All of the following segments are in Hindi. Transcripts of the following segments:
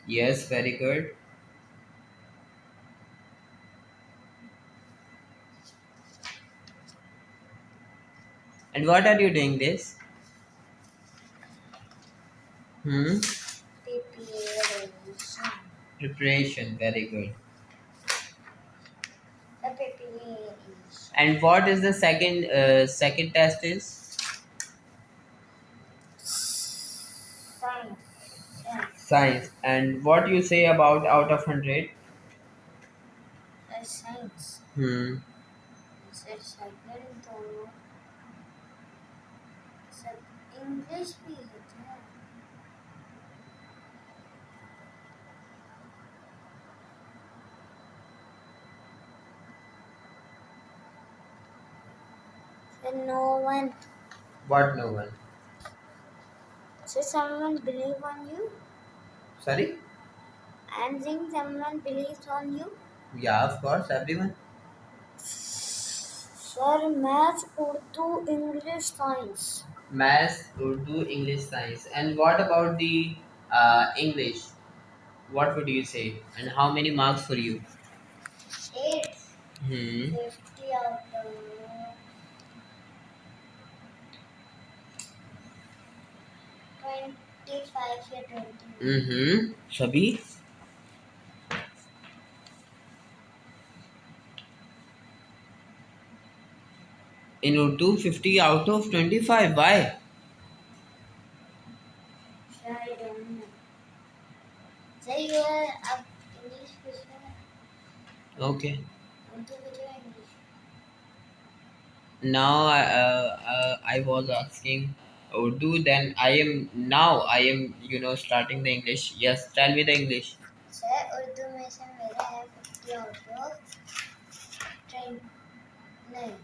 Yes, very good. And what are you doing this? Hmm. Preparation. Preparation. Very good. The preparation. And what is the second test is? Science. Science. And what you say about out of 100? Science. Hmm. Sir second दोनों सब इंग्लिश भी है क्या sir no one What no one? sir someone believe on you Sorry? and think someone believes on you Yeah, of course, everyone. sir math urdu english science Maths, Urdu, English, Science. And what about the English? What would you say? And how many marks for you? 8 Hmm. 50 out of 25 या 20 Mm-hmm. Sabhi? In Urdu, 50 out of 25. Why? sir I don't know sir you are अब इंग्लिश पूछना है Okay. उर्दू पूछेगा English Now I was asking Urdu, then I am starting the English. Yes, tell me the English. Sir Urdu में से मेरा है 50 आउट ऑफ 10 नहीं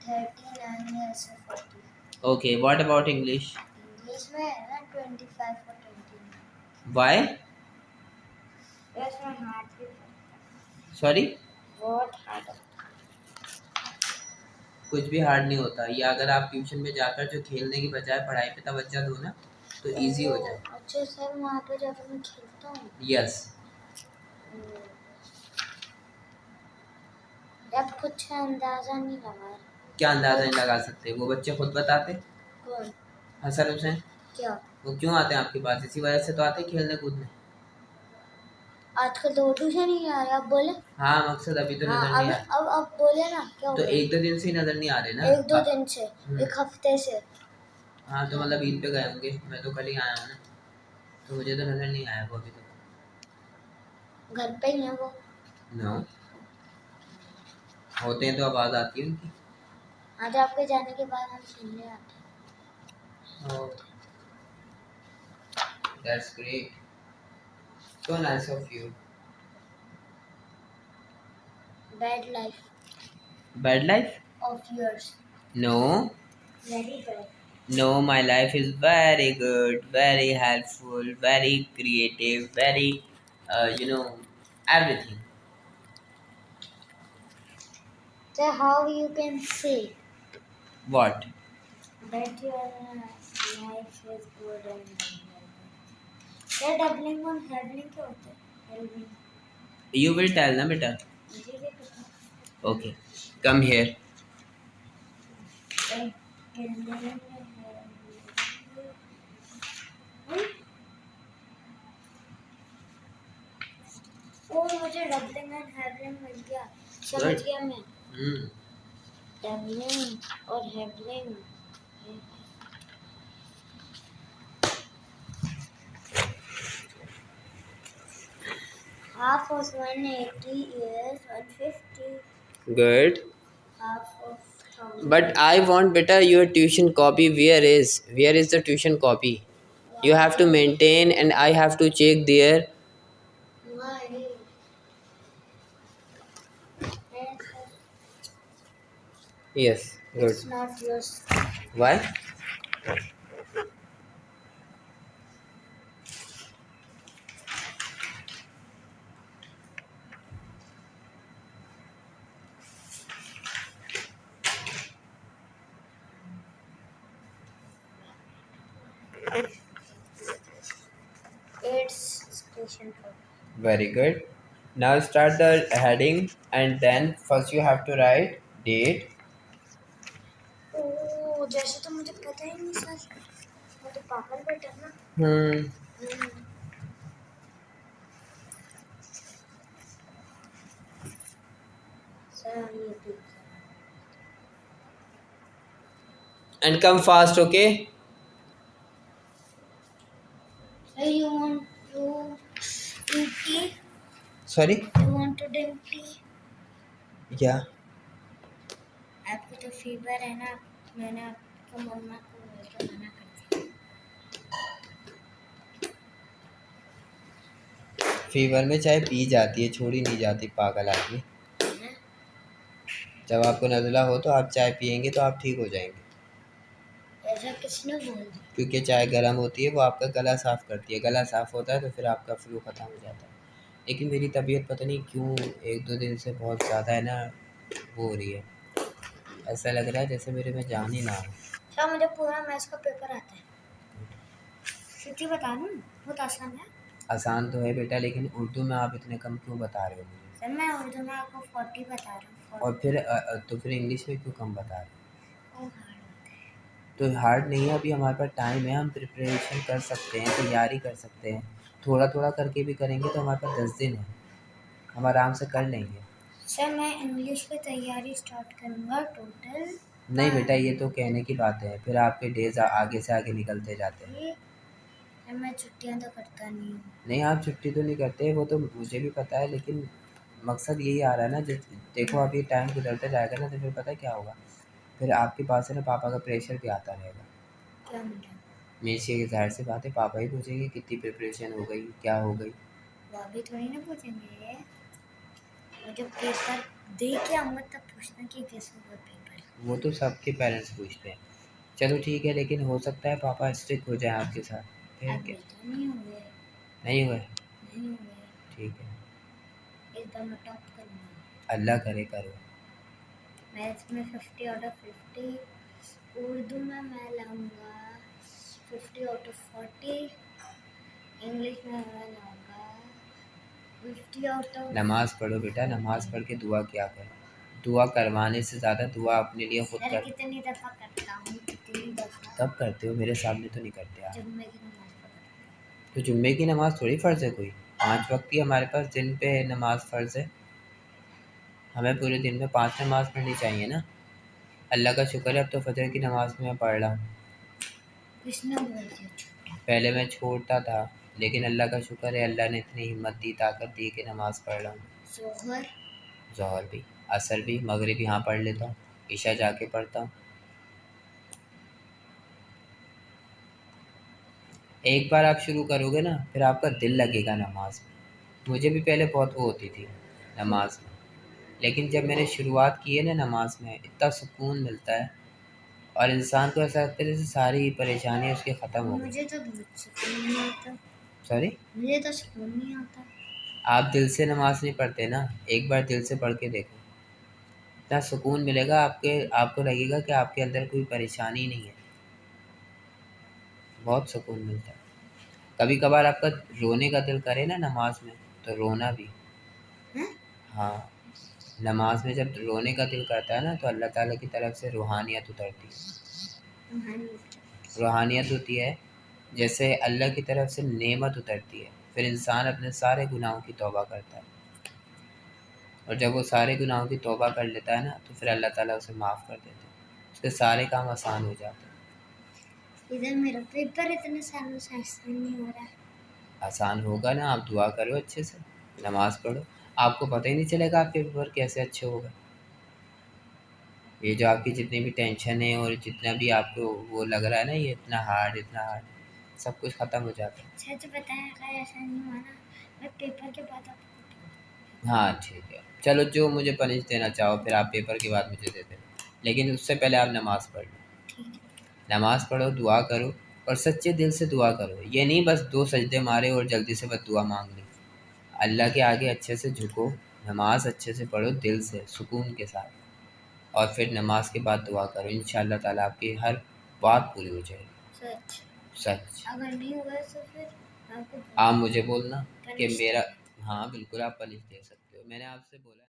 39 या से 40 Okay, what about English? English में है ना 25 और 29 Why? यस मैं हार्ड भी Sorry? बहुत हार्ड कुछ भी हार्ड नहीं होता। ये अगर आप ट्यूशन में जाकर जो खेलने की बजाय पढ़ाई पे तवज्जो दो ना तो इजी हो जाए। अच्छा सर वहाँ पे जाकर मैं खेलता हूँ यस। अब कुछ अंदाजा नहीं लगा क्या अंदाजा नहीं लगा सकते? वो बच्चे खुद बताते। कौन हसन हुसैन। क्या वो क्यों आते हैं आपके पास? इसी वजह से तो आते हैं खेलने कूदने। आजकल तो ट्यूशन नहीं आ रहा अब बोले हाँ, मकसद अभी तो नजर हाँ नहीं आ अब बोले ना क्या हो तो गया एक दो दिन से ही नजर नहीं आ रहे ना। एक दो दिन से एक हफ्ते से हाँ तो मतलब ईद पे गए होंगे। मैं तो कल ही आया हूँ ना, तो मुझे तो नजर नहीं आया वो अभी तक। घर पे ही है वो नो, होते हैं तो आवाज आती है उनकी। आज आपके जाने के बाद हम खेलने आते हैं Oh, that's great. So nice of you. Bad life Bad life? of yours. No. Very bad. No, my life is very good, very helpful, very creative, very, everything. So how you can say What? that your life is good and क्या डबलिंग और हैवलिंग क्या होता है हैवलिंग You will tell, na beta. मुझे क्या पता Okay. Come here. ओ मुझे डबलिंग एंड हैवलिंग मिल गया समझ Good. गया मैं Hmm. डबलिंग और हैवलिंग half of 180 is 150 Good. half of 1000 But I want better your tuition copy. Where is the tuition copy? You have to maintain and I have to check there. why Yes. Good. it's not yours Why? it's special preparation for. Very good. Now start the heading and then first you have to write date. ओह जैसे तो मुझे पता ही नहीं सर, मैं तो पागल बेटा ना। Hmm. सर ये ठीक And come fast, okay? है। You want to eat tea? Sorry? You want to drink tea? Yeah. आपको तो फीवर है ना, मैंने आपको मम्मा को बोल के मना कर दिया। फीवर में चाय पी जाती है, छोड़ी नहीं जाती, पागल आदमी। जब आपको नज़ला हो तो आप चाय पियेंगे तो आप ठीक हो जाएंगे, ऐसा किसने बोल दिया? क्योंकि चाय गर्म होती है, वो आपका गला साफ़ करती है। गला साफ़ होता है तो फिर आपका फ्लू ख़त्म हो जाता है। लेकिन मेरी तबीयत पता नहीं क्यों 1-2 दिन से बहुत ज़्यादा है ना, वो हो रही है। ऐसा लग रहा है जैसे मेरे में जान ही ना हो। सर मुझे पूरा मैथ्स का पेपर आता है, सच्ची बता दूँ बहुत आसान है। आसान तो है बेटा, लेकिन उर्दू में आप इतने कम क्यों बता रहे हो मुझे? सर मैं उर्दू में आपको 40 बता रहा हूँ। और फिर तो फिर इंग्लिश में क्यों कम बता रहे हो? वो हार्ड होता है। तो हार्ड नहीं है, अभी हमारे पास टाइम है, हम प्रिपरेशन कर सकते हैं, तैयारी कर सकते हैं। थोड़ा-थोड़ा करके भी करेंगे तो हमारे पास 10 दिन है, हम आराम से कर लेंगे। सर मैं इंग्लिश की तैयारी स्टार्ट करूँगा टोटल। नहीं बेटा, ये तो कहने की बात है, फिर आपके डेज़ आगे से आगे निकलते जाते हैं। सर मैं छुट्टियाँ तो करता नहीं हूँ। नहीं, आप छुट्टी तो नहीं करते, वो तो मुझे भी पता है, लेकिन मकसद यही आ रहा है ना, देखो अभी टाइम गुजरता जाएगा ना तो फिर पता है क्या होगा? फिर आपके पास है ना पापा का प्रेशर भी आता रहेगा। क्या मिला? मेरी ये ज़ाहिर सी बात है, पापा ही पूछेंगे कितनी प्रिपरेशन हो गई, क्या हो गई? वो अभी थोड़ी ना पूछेंगे, वो जब पेपर दे के आऊँगा तब पूछना कि कैसे हुआ पेपर। वो तो सबके पेरेंट्स पूछते हैं। चलो ठीक है, लेकिन हो सकता है पापा स्ट्रिक्ट हो जाएँ आपके साथ, फिर अभी क्या? तो नहीं हुए। नहीं हुए? नहीं हुए। ठीक है, इस बार मैं टॉप करूँगा। अल्लाह करे करो। मैथ्स में 50 आउट ऑफ 50, उर्दू में मैं लाऊंगा 50 आउट ऑफ 40, इंग्लिश में मैं लाऊंगा 50 आउट ऑफ। नमाज़ पढ़ो बेटा, नमाज़ पढ़ के दुआ किया करो। दुआ करवाने से ज़्यादा दुआ अपने लिए खुद सर कर। कितनी दफ़ा करता हूँ, कितनी दफ़ा? कब करते हो? मेरे सामने तो नहीं करते आप। जब मैं की नमाज पढ़ता तो जुम्मे की नमाज़ थोड़ी फ़र्ज़ है कोई, 5 वक़्त की हमारे पास दिन पे नमाज़ फ़र्ज़ है। हमें पूरे दिन में 5 नमाज़ पढ़नी चाहिए ना। अल्लाह का शुक्र है अब तो फ़जर की नमाज़ भी मैं पढ़ रहा हूँ। किसने बोल दिया छूटा? पहले मैं छोड़ता था, लेकिन अल्लाह का शुक्र है, अल्लाह ने इतनी हिम्मत दी, ताकत दी कि नमाज़ पढ़ रहा हूँ। जोहर? ज़ोहर भी, असर भी, मगरिब यहाँ पढ़ लेता हूँ, इशा जाके पढ़ता हूँ। एक बार आप शुरू करोगे ना, फिर आपका दिल लगेगा नमाज़ में। मुझे भी पहले बहुत वो होती थी नमाज़ में, लेकिन जब मैंने शुरुआत की है ना नमाज़ में, इतना सुकून मिलता है और इंसान को ऐसा लगता है जैसे सारी परेशानियाँ उसकी ख़त्म हो गई। मुझे तो बहुत सुकून नहीं आता। सॉरी? मुझे तो सुकून नहीं आता। आप दिल से नमाज़ नहीं पढ़ते ना, एक बार दिल से पढ़ के देखो, इतना सुकून मिलेगा, आपको लगेगा कि आपके अंदर कोई परेशानी नहीं है, बहुत सुकून मिलता है। कभी-कभार आपका रोने का दिल करे ना नमाज़ में, तो रोना भी। हैं? हाँ, नमाज़ में जब रोने का दिल करता है ना, तो अल्लाह ताला की तरफ से रूहानियत उतरती है। रूहानियत होती है, जैसे अल्लाह की तरफ से नेमत उतरती है, फिर इंसान अपने सारे गुनाहों की तौबा करता है, और जब वो सारे गुनाहों की तौबा कर लेता है ना, तो फिर अल्लाह ताला उसे माफ़ कर देते हैं, उसके सारे काम आसान हो जाते हैं। इधर मेरा पेपर इतने सालों से आसान नहीं हो रहा। आसान होगा ना, आप दुआ करो अच्छे से, नमाज़ पढ़ो, आपको पता ही नहीं चलेगा आपके पेपर कैसे अच्छे हो गए। ये जो आपकी जितनी भी टेंशन है और जितना भी आपको वो लग रहा है ना, ये इतना हार्ड, सब कुछ ख़त्म हो जाता है। सच बताएं अगर ऐसा नहीं हुआ ना, मैं पेपर के बाद आपको। हाँ ठीक है, चलो जो मुझे पनिश देना चाहो फिर आप पेपर के बाद मुझे दे देना, लेकिन उससे पहले आप नमाज़ पढ़ लो। ठीक है। नमाज़ पढ़ो, दुआ करो, और सच्चे दिल से दुआ करो। ये नहीं बस 2 सजदे मारे और जल्दी से बस दुआ माँग ली। अल्लाह के आगे अच्छे से झुको, नमाज़ अच्छे से पढ़ो दिल से, सुकून के साथ, और फिर नमाज के बाद दुआ करो, इंशाअल्लाह ताला आपकी हर बात पूरी हो जाएगी। सच? सच। अगर नहीं हुआ तो फिर? आपको आप मुझे बोलना कि पनिश मेरा। हाँ बिल्कुल, आप पनिश दे सकते हो, मैंने आपसे बोला।